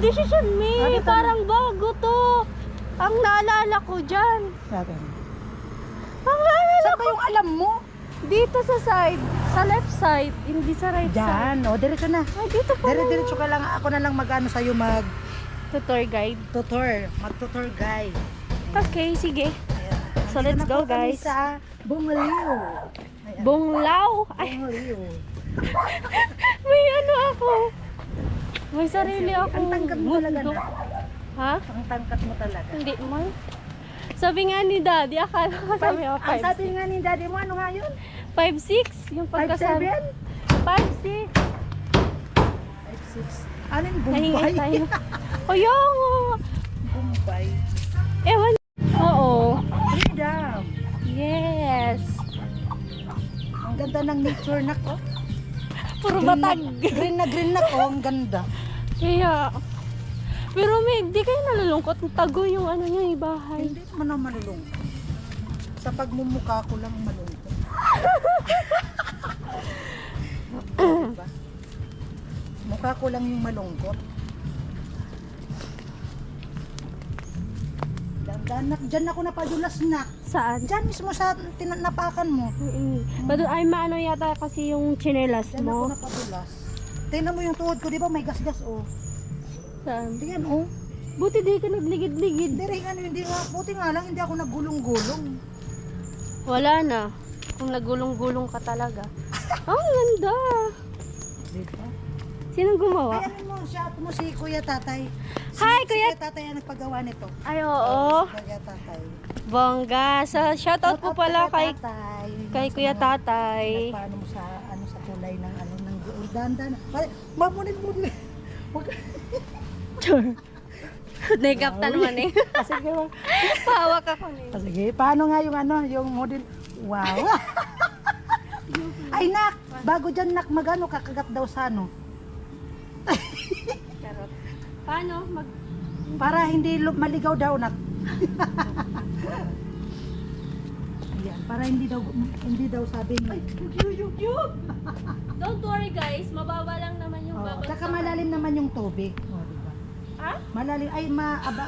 decision, May. Parang bago to. Ang naalala ko dyan. Natin. Ang naalala Saan ko. ba yung alam mo? Dito sa side. Sa left side. Hindi sa right side. Diyan. O, diretso na. Ay, dito pa. Diretso ka lang. Ako na lang mag-ano sa'yo Tutor guide. mag-tutor guide. Okay, sige. So, let's go, guys. Sa Bungaliw. Bunglaw. Ay, Bungaliw. may ano ako. May sarili ako. Ang tangkad mo talaga na. Ha? Ang tangkad mo talaga. Hindi man. Sabi nga ni Daddy, akala ko sabi ako Ang 5'6". sabi nga ni daddy mo, ano nga yun? 5'6", yung pagkasabi. 5'6". 5'6". Ano yung Nahingay Bombay? tayo. Kaya nga. Bombay. Ewan. Oo. Freedom. Yes. Ang ganda ng nature na ko. Puro batag. Green na ko. Ang ganda. Kaya. Pero may, di kayo nalulungkot. Tago yung ano nyo, yung bahay. Hindi naman ako malulungkot. Sa pagmumukha ko lang malungkot. Diba? Mukha ko lang yung malungkot. Diyan ako napadulas na. Saan? Diyan mismo sa napakan mo. Pero ay maano yata kasi yung chinelas Diyan ako mo. napadulas. Tingnan mo yung tuhod ko, di ba? May gas-gas, oh. Saan? Tingnan, oh. Buti di ka nagligid-ligid. Hindi rin, hindi nga. Buti nga lang, hindi ako naggulong-gulong. Wala na. Kung nagulong-gulong ka talaga. Ang ganda. Diba? Sinong gumawa? Ay, ano mo, shout mo si Kuya Tatay. Hi, Si Kuya. Tatay ang nagpagawa nito. Ay, oo. Si Kuya Tatay. Bongga. So, shoutout po pala kay Kuya Tatay. Paano mo sa sa kulay ng ng dandan. Mamunin mo din. Wag. Nagkaptan man eh. Sige ba? Pawak ako eh. Sige, paano nga yung model? Wow. Ay nak, bago dyan nak magano kakagat daw sa ano. Charot. Paano? Para hindi maligaw daw nak. Ayan, para hindi daw sabing Don't worry guys, mababa lang naman yung oh, babagsakan. saka malalim naman yung tubig. Oh, diba? Ha? Malalim ay maaba.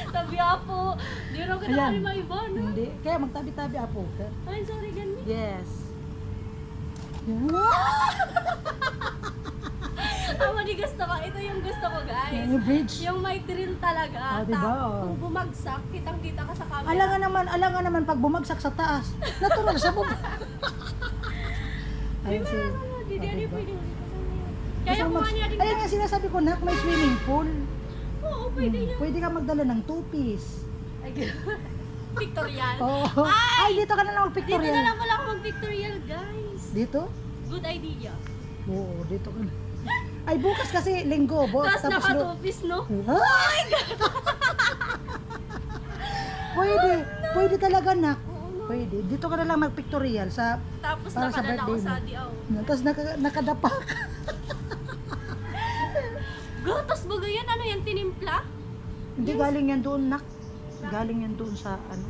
Tabi apo. Di rin ka Ayan. naman may iba, no? Hindi, kaya magtabi-tabi apo ka. Ay, sorry, ganun. Yes. Tama di gusto ko. Ito yung gusto ko, guys. Yung bridge. Yung may thrill talaga. Oh, diba? Kung bumagsak, kitang-kita ka sa camera. Alangan naman pag bumagsak sa taas. Natural sa baba. Ayun si. Di Oh, di diba? pwedeng. Kaya kung ano yan. Ayun nga sinasabi ko nak, may swimming pool. Oo, pwede yun. Pwede ka magdala ng two-piece. Ay, pictorial. Oh. Ay, dito ka na lang Dito mag-pictorial. na lang pala ako mag-pictorial, guys. Dito? Good idea. Oo, dito ka na. Ay, bukas kasi linggo, Tapos naka-two-piece, no? Ay! Pwede talaga nak. Pwede. Dito ka na lang mag-pictorial sa Tapos para sa nakadala ako birthday sa mo. diaw. Tapos nakadapa ka. Gatas ba yan? Ano yan? Tinimpla? Hindi galing yan doon nak. Galing yan doon sa ano.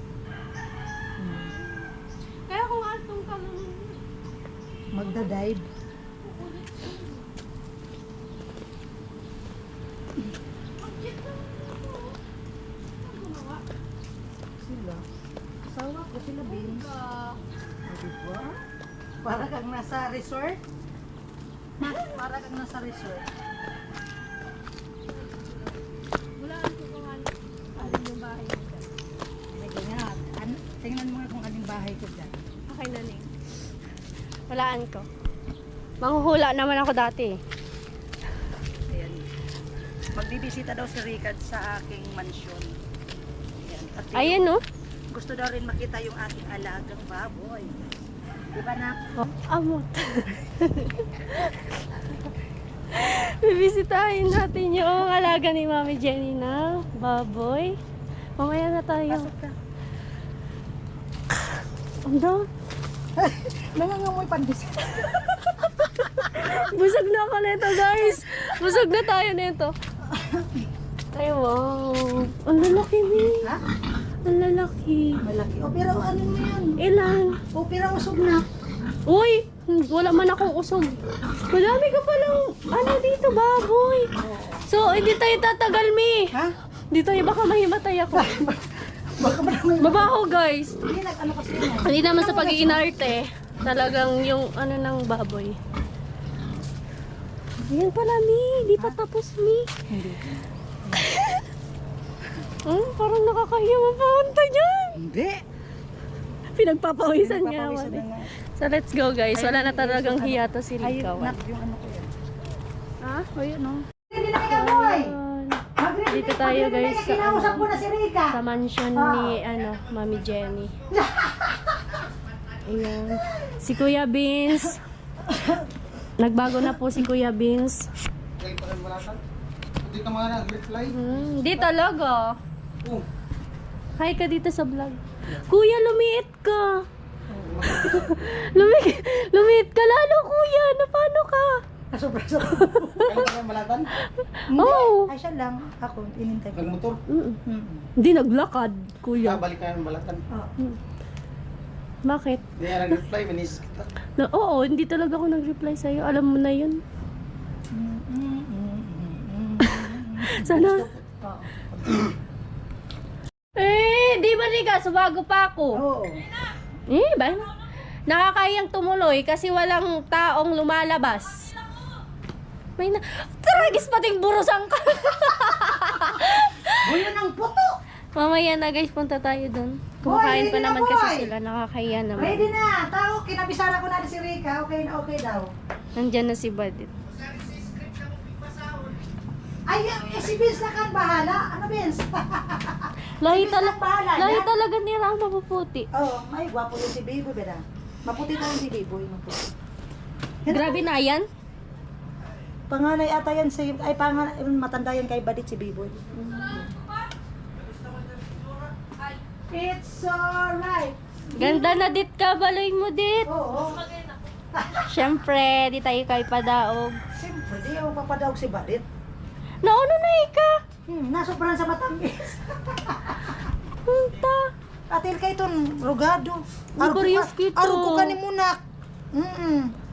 Kaya kung atong ka Magda-dive. Sila. Asawa ko sila, Beans. O, diba? Para kang nasa resort. Para kang nasa resort. Walaan ko kung alin yung bahay mo dyan. Ay, ganyan. Tingnan mo nga kung aling bahay ko dyan. Okay na ning. Walaan ko. Manghuhula naman ako dati. Ayan. Magbibisita daw si Ricard sa aking mansyon. Ayan. At Ayan, no? gusto daw rin makita yung aking alagang baboy. Diba na? Oh, amot. Bibisitahin natin yung alaga ni Mami Jenny na baboy. Mamaya na tayo. Pasok ka. Ando? Nangangamoy pandis. Busog na ako nito, guys. Busog na tayo nito. Ay, wow. Ang lalaki, Mi. Ha? Ang lalaki. Malaki. O pero ano mo yan? Ilan? O pero usog na. Uy! Wala man akong usog. Madami ka palang, ano dito, baboy. So, hindi tayo tatagal, Mi. Ha? Di tayo, baka mahimatay ako. Baka ba naman? Babaho, guys. Hindi, ano kasi yun. Hindi naman sa pag-iinarte. Talagang yung ano ng baboy. Ayan pala, Mi. Di pa tapos, Mi. Hindi. Parang nakakahiya mapunta dyan. Hindi. Pinagpapawisan nga. Papawisan na wala. nga. So, let's go, guys. Wala na talagang Ayun, hiya to si Ay, Rika. nak, yung ano ko yan. Ha? O, yun, no? Hindi na ikaw, boy! Ayun. Dito tayo, guys, sa, Kinausap mo na si Rika. sa mansion ni, Mami Jenny. Ayan. Si Kuya Beans. Nagbago na po si Kuya Beans. Hindi ka mga nag-reply. Di talaga. Oh. Hi ka dito sa vlog. Kuya, lumiit ka. Lumiit ka lalo, kuya. Na paano ka? Sobra-sobra. Kailan ka malatan? Oh. Ay, siya lang. Ako, inintay ko. Nagmotor? Hindi naglakad, kuya. Balik ka ng malatan. Bakit? Hindi ka nag-reply, manis kita. Oo, hindi talaga ako nag-reply sa'yo. Alam mo na yun. Sana. Di ba Rika? Subago pa ako. Oo. Ba? Nakakayang tumuloy kasi walang taong lumalabas. May na... Tragis pating burusang ka. Buyo ng puto. Mamaya na guys, punta tayo dun. Kumakain pa ready na, naman kasi boy. sila. Nakakaya naman. Ready na. Tao, kinabisara ko na si Rika. Okay na okay daw. Nandyan na si Badit. Ay, si Vince na kan bahala. Ano Vince? Lahi, Sige, saan bahala lahi yan? talaga nila ang mapuputi. Oo, may gwapo yun si Biboy, beda. Maputi na yun si Biboy. Maputi. Grabe na yan. Panganay ata yan si... Ay, panganay, matanda yan kay Badit si Biboy. It's alright. Ganda na dit ka, baloy mo dit. Oo. Siyempre, di tayo kay padaog. Siyempre, di ako papadaog si Badit. Nauna na ika. Nasobrahan sa matamis. Punta. Atil kay ton rogado. Parehas kita. Arugo ka ni Munak.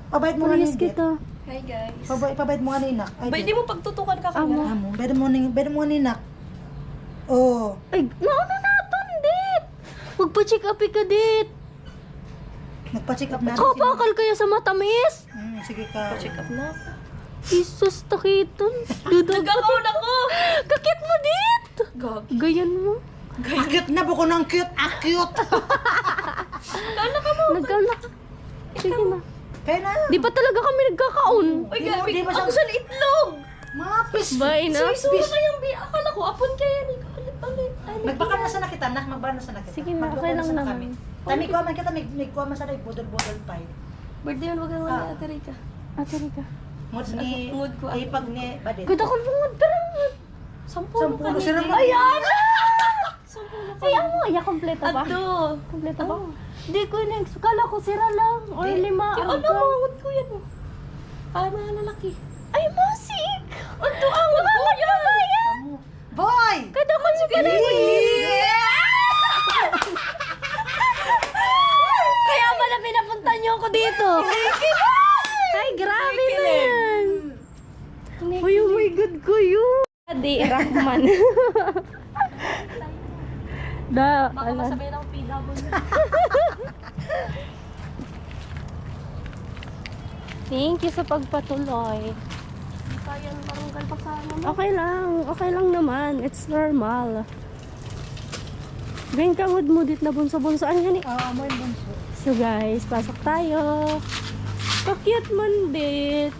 Pabayad mo nga ni Parehas kita. Hi guys. Pabayad mo nga ni Nak. Ay, Di mo pagtutukan ka Amo. kanya. Amo, bayad mo nga ni Nak. Oh. Ay, nauna na ton, dit. Magpa-check up ka, dit. Nagpa-check up na. Kapakal kaya sa matamis. Sige ka. Check up na. Jesus, takiton. Dudag ka. Nagkakaon ako! Kakit mo, dit. Gag. Gayan mo. Cute na buko ng cute. Cute. Kala ka mo. Nagkaanak. Sige na. Kaya na. Di pa talaga kami nagkakaon. Uy, Di mo- gabi. di mo siya- Ako sa itlog. Mga pis. Bye na. Sumisuro kayang bi. Akala ko, apon kaya ni. Ulit. Magbaka na sana kita, Nak. Magbaka na sana kita. Sige na, Magluto okay na lang sana naman. kami. Tami ko man kita, may kuha man sana budol-budol pa. Birthday yun, wag kang wala, Ate Rika. Ate Rika. Mood ni, Mood ko. ay pag ni Badit. Ganda ko bungod ka lang. Sampulo ka Sampulo ni. sila. Ayan! Sampulo ka. Ay, amo. Ay, kompleto ba? Ato. Kompleto ba? Di ko next. Kala ko sira lang. Or Di. 5. Ano mo? Ko yan. Ah, mga lalaki. Ay, masik! Ato, awag ko. Yan! Boy! Kada ko si pala Kaya pala pinapunta niyo ako dito. Ay, grabe na yan. Uy, oh my God, kuyo. Adi, Rahman. Da, Baka ala. masabihin ako PW. Thank you sa pagpatuloy. Kaya marunggal pa sa ano. Okay lang naman. It's normal. Ganyan kang hudmudit na bunso-bunsoan yan eh. Oo, mo yung bunso. So guys, pasok tayo. Ka-cute man, dit.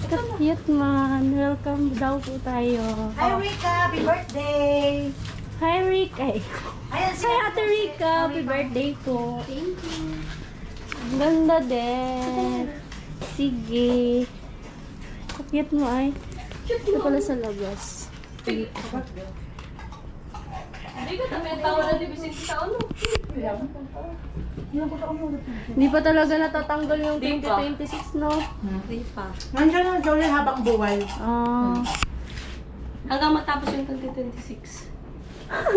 Ka-cute man. Welcome daw po tayo. Hi, Rika! Happy birthday! Hi, Rick. Ay. Ayan si Hi, Ate Rika. Happy birthday po. Thank you. Ang ganda din. Sige. Ka-cute mo ay. Ito pala sa labas. Hindi ka tabi ang tawa na dibisin sa ano. Hindi pa talaga natatanggal yung Di pa. 2026, no? Hindi pa. Nandiyan ang Jolie habang buhay. Ah. Hanggang matapos yung 2026.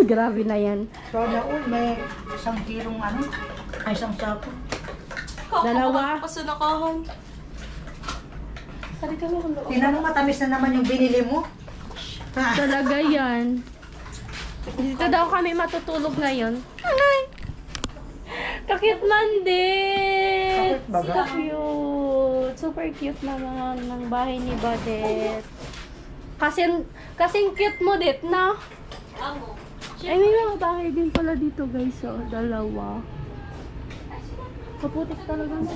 Grabe na yan. So, na may isang kilong ano, ay isang sako. Dalawa. Pasunakahan. Sali kami kung loob. Tingnan mo, matamis na naman yung binili mo. Talaga yan. Dito daw kami matutulog ngayon. Ay! Kakit man din! Kakit baga? So cute! Super cute naman ng bahay ni Badet. Kasing cute mo, Det, na? Ay, may mga bahay din pala dito, guys. Oh, dalawa. Kaputik talaga na.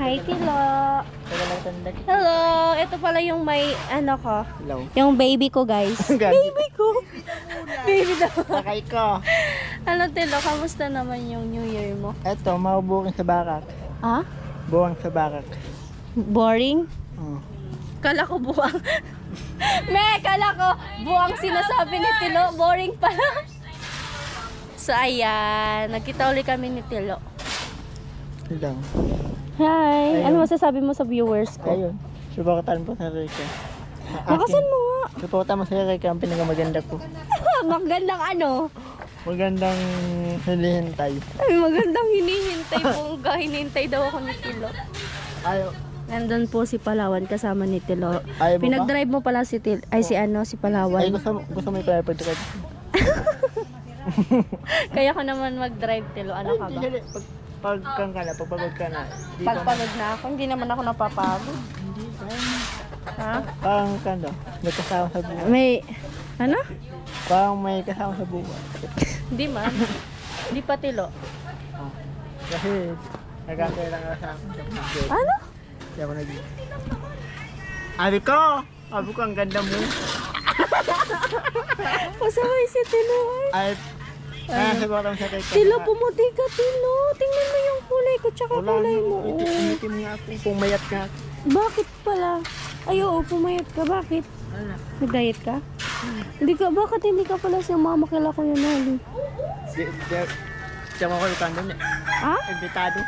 Hi, Tilo. Hello! Ito pala yung may, ano ko, Hello. yung baby ko, guys. Baby ko? Baby daw. Sakay ko. Ano, Tilo, kamusta naman yung New Year mo? Eto, mabubuking sa bakak. Ha? Buwang sa bakak. Boring? Oh. Kala ko buwang. Kala ko buwang sinasabi ni Tilo. Boring pala. So, ayan. Nagkita ulit kami ni Tilo. Hello. Hi! Ayun. Ano masasabi mo sa viewers ko? Ayun. Suportahan po sa Rika. Makasan mo nga. Suportahan mo sa Rika ang pinakamaganda ko. Magandang ano? Magandang hinihintay. Ay, magandang hinihintay. Bongga, hinihintay daw ako ni Tilo. Ayaw. Nandun po si Palawan kasama ni Tilo. Ayaw mo ba? Pinag-drive mo pala si Tilo. Ay, si Palawan. Ay, gusto mo ipapag-drive. Kaya ko naman mag-drive, Tilo. Ano ka ba? Pagkang ka na, pagpagod ka na. Di ka- Pagpagod na ako, hindi naman ako napapagod. Hindi, Ha? parang ka na, may kasama sa buhay. May, ano? Parang may kasama sa buhay. Hindi man. Hindi pa, Tilo. Oh. Kasi, nagkakaya lang ako sa akin sa buhay. Ano? Kaya ako nag- Sabi ko, ang ganda mo. Pasaway si Tilo. Ay, sabi ko lang sa Rika. Tilo, pumuti ka, Tilo. Tingnan mo yung kulay ko tsaka Wala kulay na, mo. umitim nga ako, pumayat nga ako. Bakit pala? Ay, oo, pumayat ka. Bakit? Wala. Nag-diet ka? Hindi ka, bakit hindi ka pala sumama kila Kuya Noli? Diyan ako ikan doon eh. Ha? Invitado.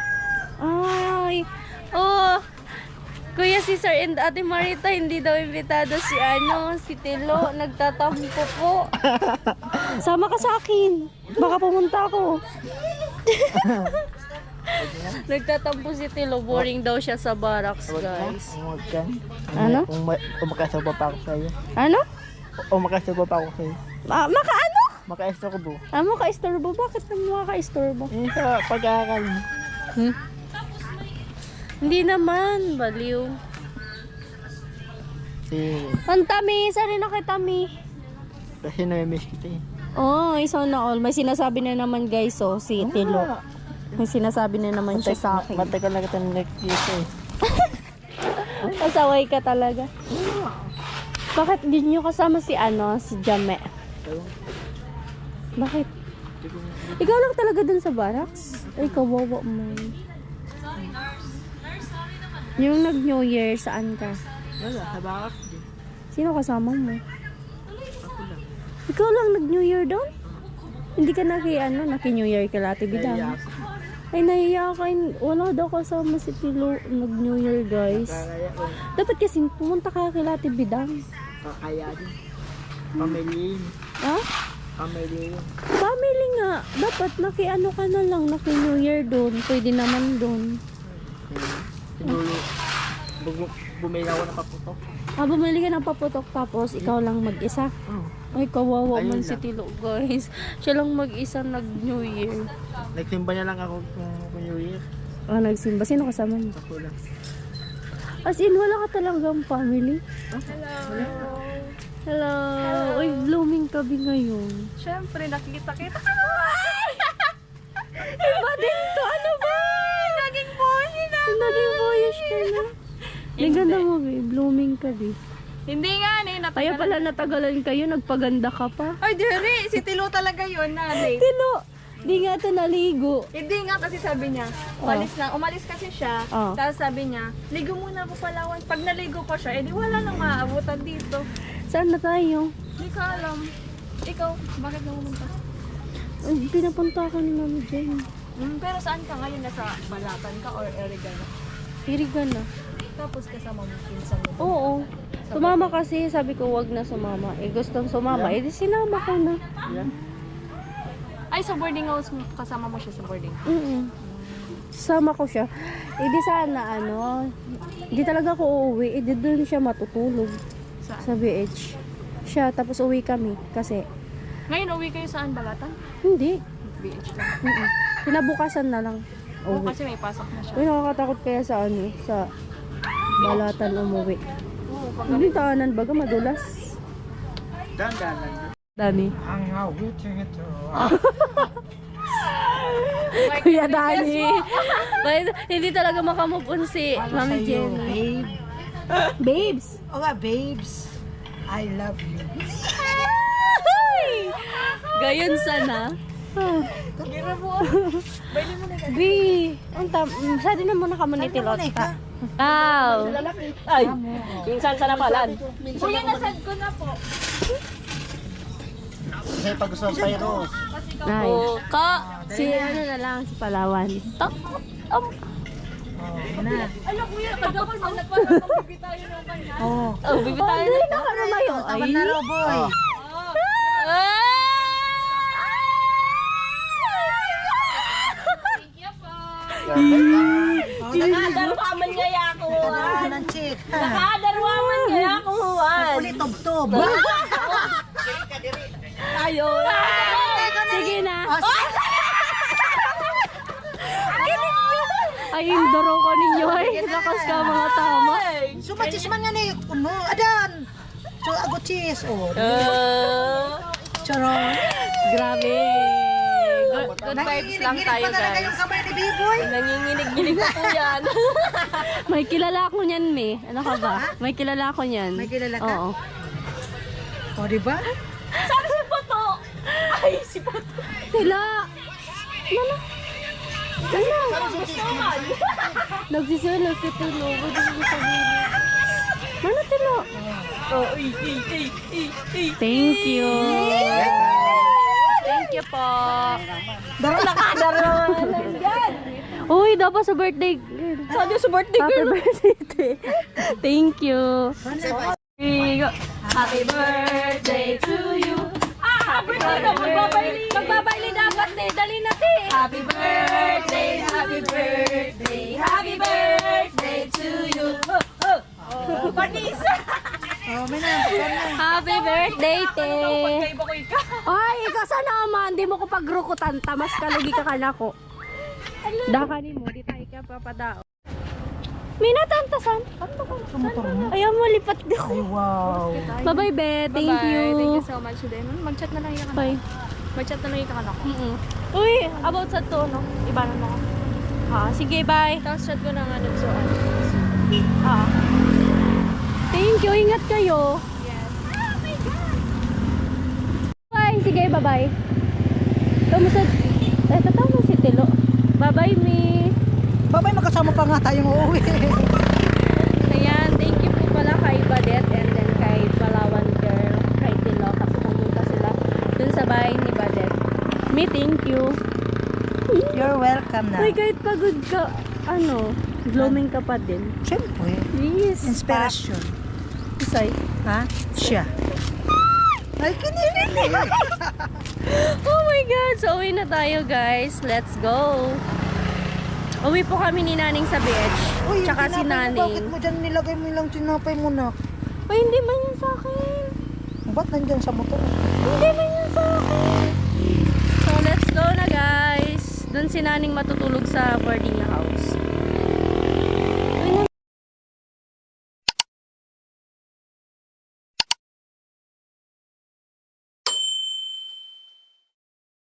Ay, oh, Kuya Cesar and Ate Marita, hindi daw imbitado si Tilo, nagtatampo po. Sama ka sa akin, baka pumunta ako. Nagtatampo si Tilo, boring daw siya sa barracks, guys. Huwag ka. Ano? Umakasaba pa ako sa'yo. Ano? Umakasaba pa ako sa'yo. Maka-ano? Makaistorbo. Maka-istorbo? Bakit maka-istorbo? Eh, sa pag-aaral mo. Hindi naman, baliw. Ang tamis, ano na kay Tami? Kasi namimiss kita eh. Oh, isa na all. May sinasabi na naman guys, oh, si Tilo. May sinasabi na naman siya sa akin. Matagal na kita nakikita eh. Pasaway ka talaga. Bakit di nyo kasama si si Jame? Bakit? Ikaw lang talaga dun sa barracks? Ay, kawawa mo. Yung nag-New Year, saan ka? Wala, sa bakit din. Sino kasama mo? Ako lang. Ikaw lang nag-New Year doon? Hindi ka naki-New Year ka Ate Bidang? Naiyak ako. Ay, naiya ka. Wala daw kasama si Tilo nag-New Year, guys. Kakaya ko. Dapat kasi pumunta ka kay Ate Bidang. Kakaya din. Pamilya yun. Ha? Pamilya yun. Family nga. Dapat ka na lang, naki-New Year doon. Pwede naman doon. Siguro, bumili ako ng paputok. Bumili ka ng paputok tapos ikaw lang mag-isa. Oh. Ay, kawawa Ayun man lang. si Tilo, guys. Siya lang mag-isa nag-New Year. Nagsimba niya lang ako kung New Year. Nagsimba. Sino kasama mo? Ako lang. As in, wala ka talagang family? Hello! Uy, blooming kabi ngayon. Siyempre, nakikita kita. Iba din to! Ano ba? Naging boy na. Naging boyish ka na. Ang ganda mo, babe. Blooming ka, babe. Hindi nga, Kaya pala natagalan kayo, nagpaganda ka pa. Ay, Jerry, si Tilo talaga yun, nanay. Tilo! Di nga ito naligo. Hindi nga kasi sabi niya, umalis kasi siya, Oh. tapos sabi niya, ligo muna ako Palawan. Pag naligo pa siya, edi wala nang maaabutan dito. Saan na tayo? Hindi ka alam. Ikaw, bakit na pumunta? Pinapunta ako ni Mami Jane. Pero saan ka ngayon? Nasa Balatan ka or Erigana? Irigan na. Tapos kasama mo pinsan mo. Oo. Sumama kasi, sabi ko wag na sumama. Gustong sumama. Di sinama ko na. Yan. Ay, sa boarding house mo, kasama mo siya sa boarding. Sama ko siya. Eh di sana ano, di talaga ako uuwi. Eh di doon siya matutulog Saan? sa BH. Siya, tapos uwi kami. Kasi, Ngayon, uwi kayo saan, Balatan? hindi. BH ka. Kinabukasan na lang. Oo, Uwi. kasi may pasok na siya. Uy, nakakatakot kaya sa ano, sa Balatan umuwi. Oo, pag Hindi tahanan baga madulas. Dandan. Dani. Ang ito. Kuya Dani. Hindi talaga makamove on si Mami Jenny. Babe. Babes! O nga, babes. I love you. Gayon sana. gira mo. Baili mo na ka. Bi, masyado na muna ka muna tilot ka. Wow. Ay, minsan sa napalan. Kuya, nasad ko na po. Kasi pag gusto tayo no. Ay. Ka. Si ano na lang, si Palawan. Ano kuya, kagapal mo na pala magbibigay tayo ng kanya. Oh. Oh, bibitayin na. Hindi na ka lumayo. Ay. Tama na raw, boy. Nakadarwaman kaya ako. Tama ng chick. Nakadarwaman kaya ako. Ulit tub-tub. Ayo. Sige na. Oh, sige. Ay, indoro ko ninyo. Ay, lakas ka mga tama. Sumachis man nga ni kuno. Adan. So, agochis. Oh. Charon. Grabe. Good vibes lang tayo, pa talaga guys. yung kamay ni B-boy. Nanginginig-ginig ko po yan. May kilala ako niyan, me. Ano ka ba? May kilala ako niyan. May kilala ka? Oo. O, diba? Sabi si Poto. Ay, si Poto. Sila. Nana. Nagsisalo si Tilo. Ba't hindi sabihin? Mana Tilo? Oh, Thank you. Thank you po. Nakadaraman. Yan. Uy, dapat sa birthday. Sabi sa birthday Happy girl. birthday. Thank you. Happy birthday to you. Happy birthday. Magbabayli dapat eh. Dali natin. Happy birthday, happy birthday, happy birthday to you. Panisa. Oh, may na. Happy birthday, te. Pagkaiba ko ikaw. Ay, ikaw sa naman. Di mo ko pagrukutan. Tamas ka lagi ka kanako. Dakani mo. Di tayo ka papadao. May natantasan. Ayaw mo, lipat di ko. Ay, wow. Bye-bye, be. Thank you. Thank you so much, Demon. Mag-chat na lang yung Bye. Mag-chat na lang yung kanak ko. Uy, about sa to, no? Ibanan mo ko. Ha, sige, bye. Tapos chat ko na nga dun so Ah. Thank you. Ingat kayo. Yes. Bye. Sige, bye-bye. Kamusta? Tatawa si Tilo. Bye-bye, me. Babay, magkasama pa nga tayong uuwi. Ayan, thank you po pala kay Badet and then kay Palawan Girl, kay Tilo kasi pumunta sila dun sa bahay ni Badet. Me, thank you. You're welcome na. Uy, kahit pagod ka, ano, blooming ka pa din. Siyempre. Yes. Inspiration. Isay. Ha? Siya. Ay, kinilig. Oh my God! So, uwi na tayo, guys. Let's go. Uwi po kami ni Naning sa beach. Uy, Tsaka si tinapay mo, Naning. bakit mo dyan nilagay mo lang tinapay mo na? Uy, hindi man yan sa akin. Ba't nandyan sa motor? Hindi man yan sa akin. So, let's go na, guys. Doon si Naning matutulog sa boarding house.